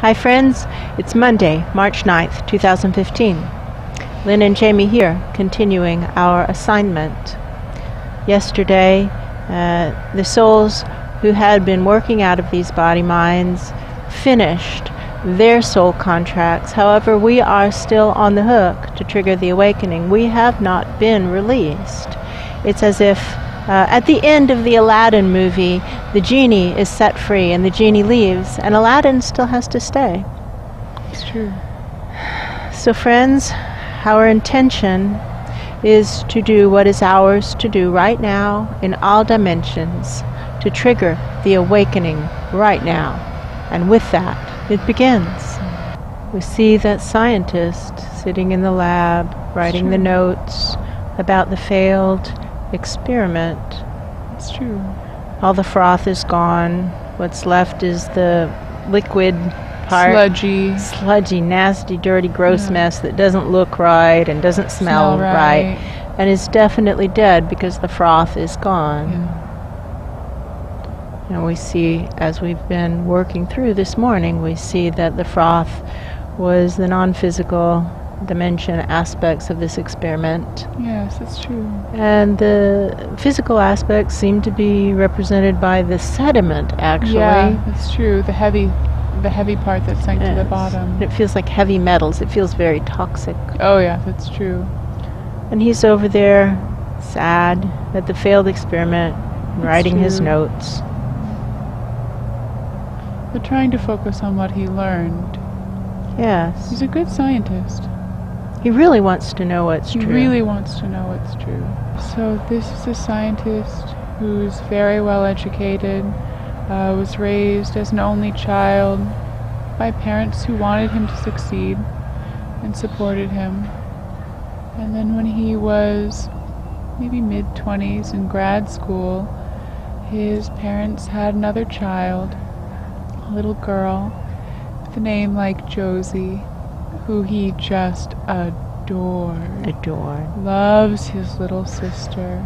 Hi friends, it's Monday, March 9th, 2015. Lynn and Jamie here, continuing our assignment. Yesterday, the souls who had been working out of these body minds finished their soul contracts. However, we are still on the hook to trigger the awakening. We have not been released. It's as if at the end of the Aladdin movie, the genie is set free and the genie leaves, and Aladdin still has to stay. It's true. So friends, our intention is to do what is ours to do right now in all dimensions, to trigger the awakening right now. And with that, it begins. We see that scientist sitting in the lab, writing the notes about the failed experiment. It's true. All the froth is gone. What's left is the liquid part. Sludgy, nasty, dirty, gross mess that doesn't look right and doesn't smell right. And is definitely dead because the froth is gone. Yeah. And we see, as we've been working through this morning, we see that the froth was the non-physical dimension aspects of this experiment. Yes, that's true. And the physical aspects seem to be represented by the sediment, actually. Yeah, that's true. The heavy part that sank to the bottom. It feels like heavy metals. It feels very toxic. Oh yeah, that's true. And he's over there, sad at the failed experiment, writing his notes. But trying to focus on what he learned. Yes. He's a good scientist. He really wants to know what's true. He really wants to know what's true. So this is a scientist who's very well educated, was raised as an only child by parents who wanted him to succeed and supported him. And then when he was maybe mid-20s in grad school, his parents had another child, a little girl with a name like Josie, who he just adored. Loves his little sister.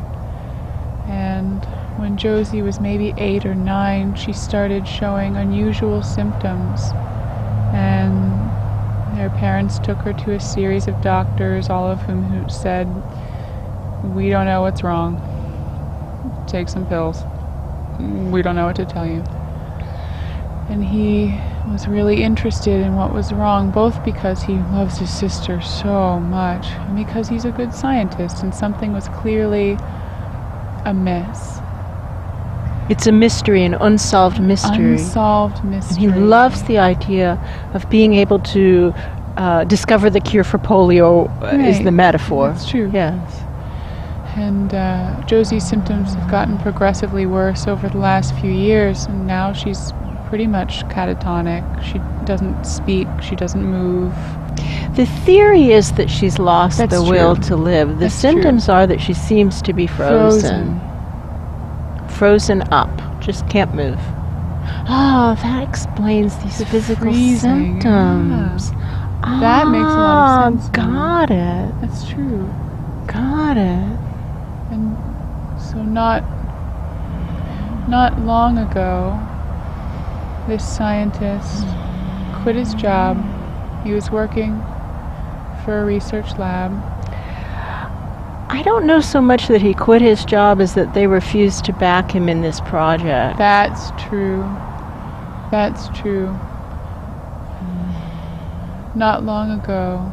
And when Josie was maybe 8 or 9, she started showing unusual symptoms. And their parents took her to a series of doctors, all of whom said, "We don't know what's wrong. Take some pills. We don't know what to tell you." And he was really interested in what was wrong, both because he loves his sister so much and because he's a good scientist and something was clearly amiss. It's a mystery, an unsolved mystery. Unsolved mystery. And he loves the idea of being able to discover the cure for polio, is the metaphor. That's true. Yes. And Josie's symptoms have gotten progressively worse over the last few years, and now she's pretty much catatonic. She doesn't speak, she doesn't move. The theory is that she's lost the will to live. The symptoms are that she seems to be frozen. Frozen up, just can't move. Oh, that explains these physical symptoms. Yeah. That makes a lot of sense. Got it. That's true. Got it. And so not long ago, this scientist quit his job. He was working for a research lab. I don't know so much that he quit his job as that they refused to back him in this project. That's true. That's true. Not long ago,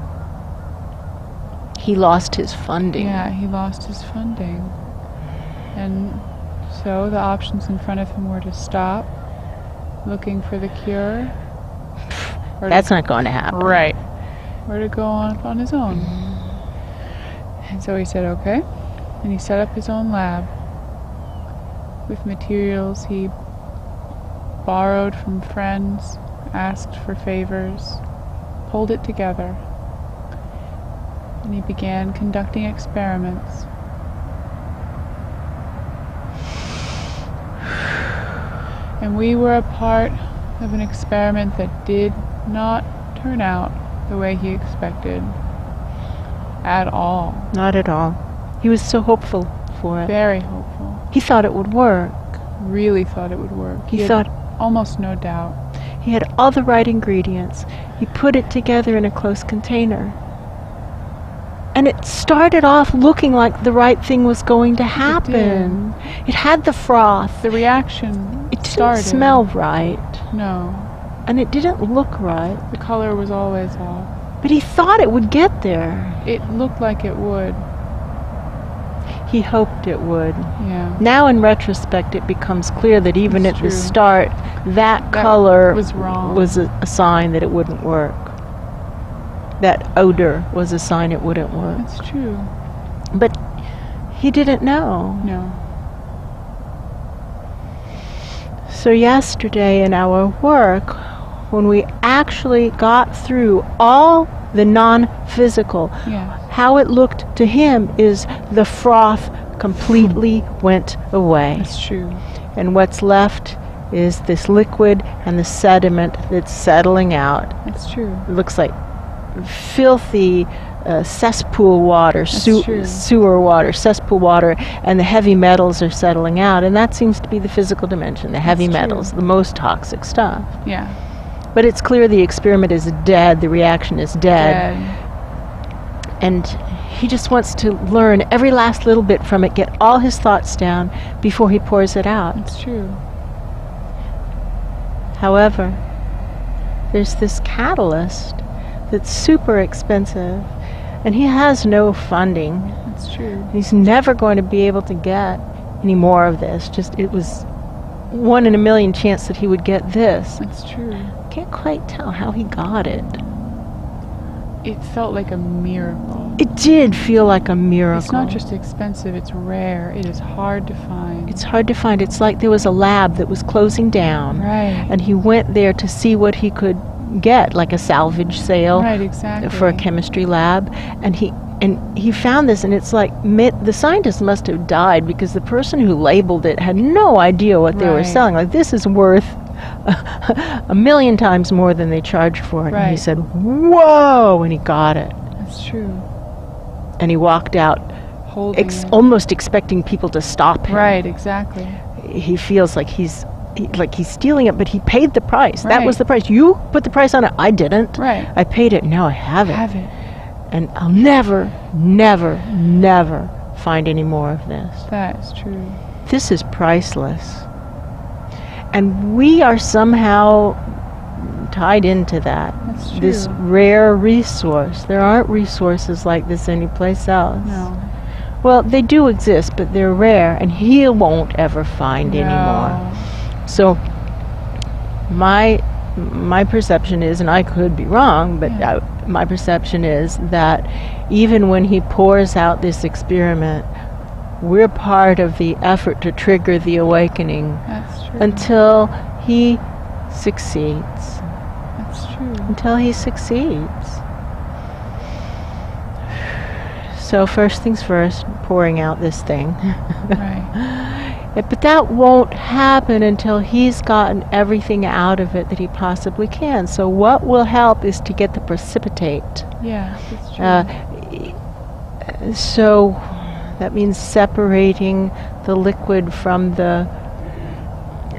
he lost his funding. Yeah, he lost his funding. And so the options in front of him were to stop looking for the cure. That's not going to happen. Right. Or to go on his own. And so he said, okay. And he set up his own lab with materials he borrowed from friends, asked for favors, pulled it together. And he began conducting experiments. And we were a part of an experiment that did not turn out the way he expected. At all. Not at all. He was so hopeful for it. Very hopeful. He thought it would work. Really thought it would work. He thought almost no doubt. He had all the right ingredients. He put it together in a closed container. And it started off looking like the right thing was going to happen. It had the froth. The reaction It didn't started. smell right. No. And it didn't look right. The color was always off. But he thought it would get there. It looked like it would. He hoped it would. Yeah. Now in retrospect it becomes clear that even That's at the true. start that color was wrong. was a sign that it wouldn't work. That odor was a sign it wouldn't work. That's true. But he didn't know. No. So yesterday in our work, when we actually got through all the non-physical, Yes. how it looked to him is the froth completely went away. That's true. And what's left is this liquid and the sediment that's settling out. That's true. It looks like filthy cesspool water, true. sewer water, cesspool water, and the heavy metals are settling out. And that seems to be the physical dimension, the heavy That's true. metals, the most toxic stuff. Yeah. But it's clear the experiment is dead, the reaction is dead. And he just wants to learn every last little bit from it, get all his thoughts down before he pours it out. That's true. However, there's this catalyst that's super expensive, and he has no funding. That's true. He's never going to be able to get any more of this. Just it was 1 in a million chance that he would get this. That's true. Can't quite tell how he got it. It felt like a miracle. It did feel like a miracle. It's not just expensive, it's rare. It is hard to find. It's hard to find. It's like there was a lab that was closing down. Right. And he went there to see what he could get, like a salvage sale. Right, exactly. For a chemistry lab. And he found this, and it's like the scientist must have died because the person who labeled it had no idea what they were Right. selling. Like, this is worth a million times more than they charged for it. And he Right. said, whoa, and he got it. That's true. And he walked out Holding it. almost expecting people to stop him. Right, exactly. He feels like he's stealing it, but he paid the price. That Right. was the price. You put the price on it. I didn't. Right. I paid it. Now I have it. Have it. And I'll never, never, never find any more of this. That is true. This is priceless. And we are somehow tied into that. That's true. This rare resource. There aren't resources like this anyplace else. No. Well, they do exist, but they're rare, and he won't ever find any more. So my perception is, and I could be wrong, but my perception is that even when he pours out this experiment, we're part of the effort to trigger the awakening That's true. until he succeeds. That's true. Until he succeeds. So first things first, pouring out this thing. Right. But that won't happen until he's gotten everything out of it that he possibly can. So what will help is to get the precipitate. Yeah, that's true. So that means separating the liquid from the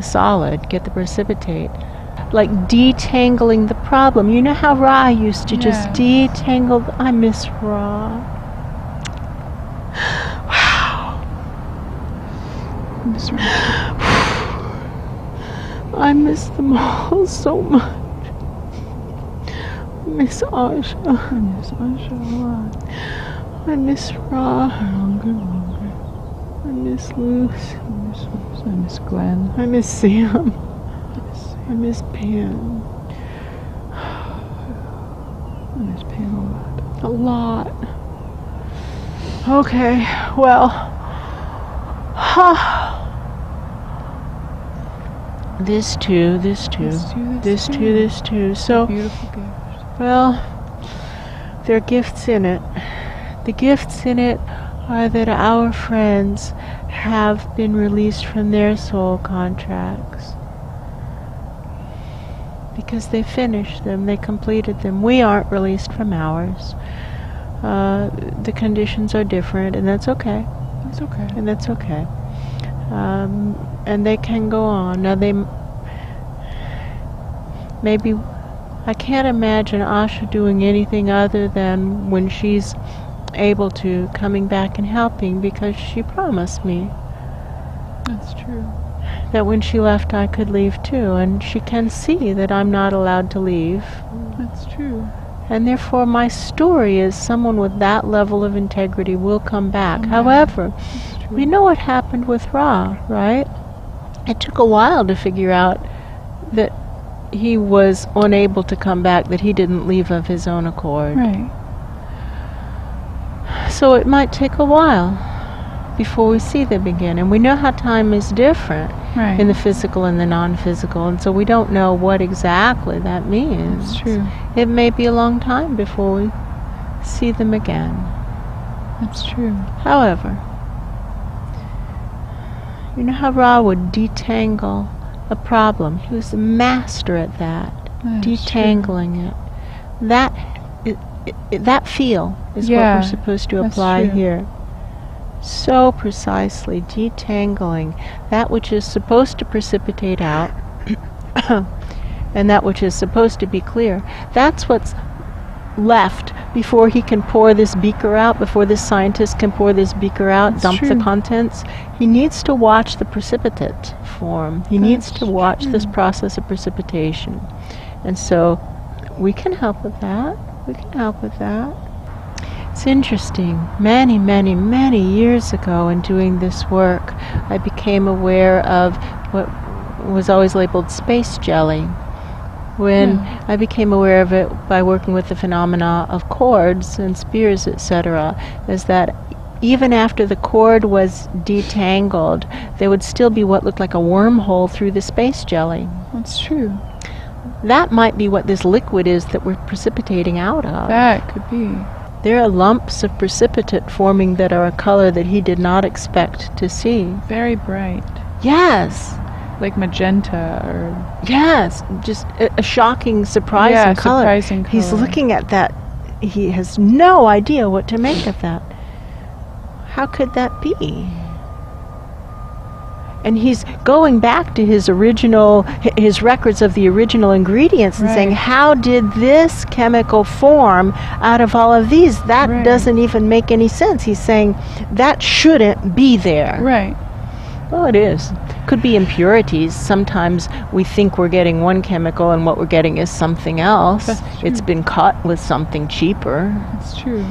solid, get the precipitate. Like detangling the problem. You know how Ra used to just detangle I miss Ra. Wow. I miss them all so much. I miss Asha. I miss Asha a lot. I miss Ra. I miss Luce. I miss Glenn. I miss Sam. I miss Pam. I miss Pam A lot. Okay, well. This too. So, beautiful gift. well, there are gifts in it. The gifts in it are that our friends have been released from their soul contracts. Because they finished them, they completed them. We aren't released from ours. The conditions are different, and that's okay. It's okay. And that's okay. And they can go on. Now maybe I can't imagine Asha doing anything other than, when she's able to, coming back and helping, because she promised me That's true. that when she left I could leave too, and she can see that I'm not allowed to leave. That's true. And therefore my story is someone with that level of integrity will come back. However, we know what happened with Ra, right? It took a while to figure out that he was unable to come back, that he didn't leave of his own accord. Right. So it might take a while before we see them again. And we know how time is different in the physical and the non-physical, and so we don't know what exactly that means. That's true. It may be a long time before we see them again. That's true. However, you know how Ra would detangle a problem? He was a master at that. That's detangling it. That feel is what we're supposed to apply here. So precisely, detangling that which is supposed to precipitate out and that which is supposed to be clear. That's what's left before he can pour this beaker out, before this scientist can pour this beaker out, dump the contents. He needs to watch the precipitate form. He needs to watch this process of precipitation. And so we can help with that. We can help with that. It's interesting. Many, many, many years ago, in doing this work, I became aware of what was always labeled space jelly. When I became aware of it by working with the phenomena of cords and spears, etc., is that even after the cord was detangled, there would still be what looked like a wormhole through the space jelly. That's true. That might be what this liquid is that we're precipitating out of. That could be. There are lumps of precipitate forming that are a color that he did not expect to see. Very bright. Yes. Like magenta or... Yes, just a shocking, surprising color. Surprising color. He's looking at that. He has no idea what to make of that. How could that be? And he's going back to his original, his records of the original ingredients and saying, how did this chemical form out of all of these? That doesn't even make any sense. He's saying, that shouldn't be there. Right. Well, it is. Could be impurities. Sometimes we think we're getting one chemical and what we're getting is something else. It's been caught with something cheaper. That's true.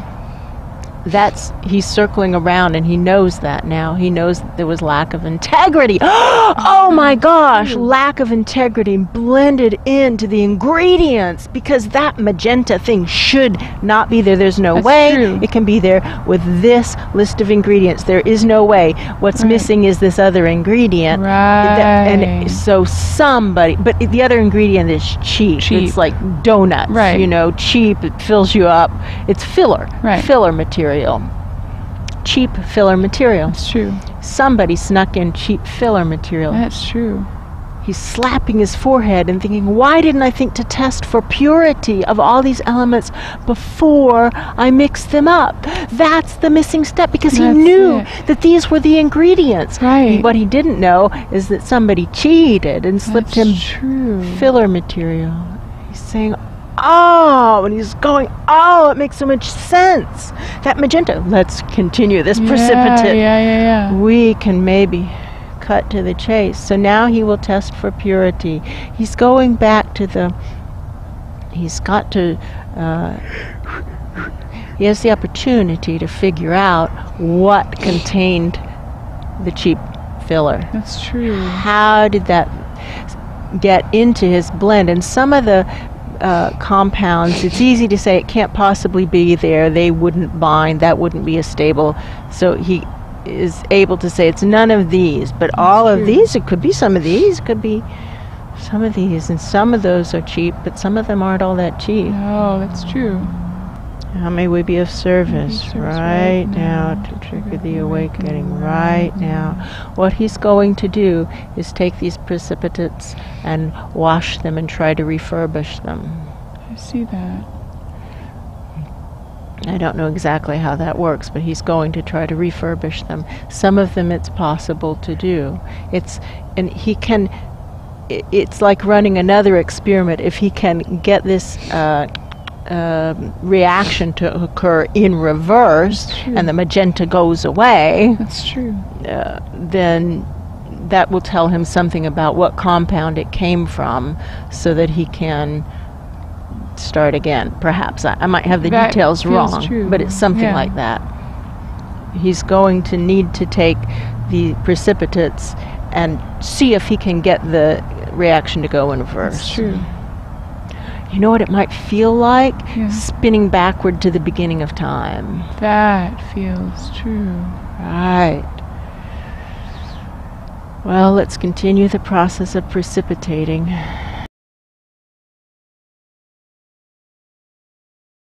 He's circling around, and he knows that now. He knows that there was lack of integrity. Oh my gosh, lack of integrity blended into the ingredients, because that magenta thing should not be there. There's no way it can be there with this list of ingredients. There is no way. What's missing is this other ingredient. And so somebody, but the other ingredient is cheap. It's like donuts, you know, cheap. It fills you up. It's filler, filler material. Cheap filler material. That's true. Somebody snuck in cheap filler material. That's true. He's slapping his forehead and thinking, why didn't I think to test for purity of all these elements before I mixed them up? That's the missing step, because he knew that these were the ingredients. What he didn't know is that somebody cheated and slipped him filler material. He's saying, oh, and he's going, oh, it makes so much sense. That magenta, let's continue this precipitate. We can maybe cut to the chase. So now he will test for purity. He's going back to he has the opportunity to figure out what contained the cheap filler. That's true. How did that get into his blend? And some of the compounds, it's easy to say it can't possibly be there. They wouldn't bind. That wouldn't be a stable. So he is able to say it's none of these, but all of these. It could be some of these. It could be some of these, and some of those are cheap, but some of them aren't all that cheap. No, that's true. How may we be of service right now to trigger the awakening right now? What he's going to do is take these precipitates and wash them and try to refurbish them. I see that. I don't know exactly how that works, but he's going to try to refurbish them. Some of them it's possible to do. And he can it's like running another experiment. If he can get this reaction to occur in reverse, and the magenta goes away, that's true. Then that will tell him something about what compound it came from, so that he can start again. Perhaps I might have the details wrong, true. But it's something like that. He's going to need to take the precipitates and see if he can get the reaction to go in reverse. That's true. You know what it might feel like? Spinning backward to the beginning of time. That feels true. Right. Well, let's continue the process of precipitating.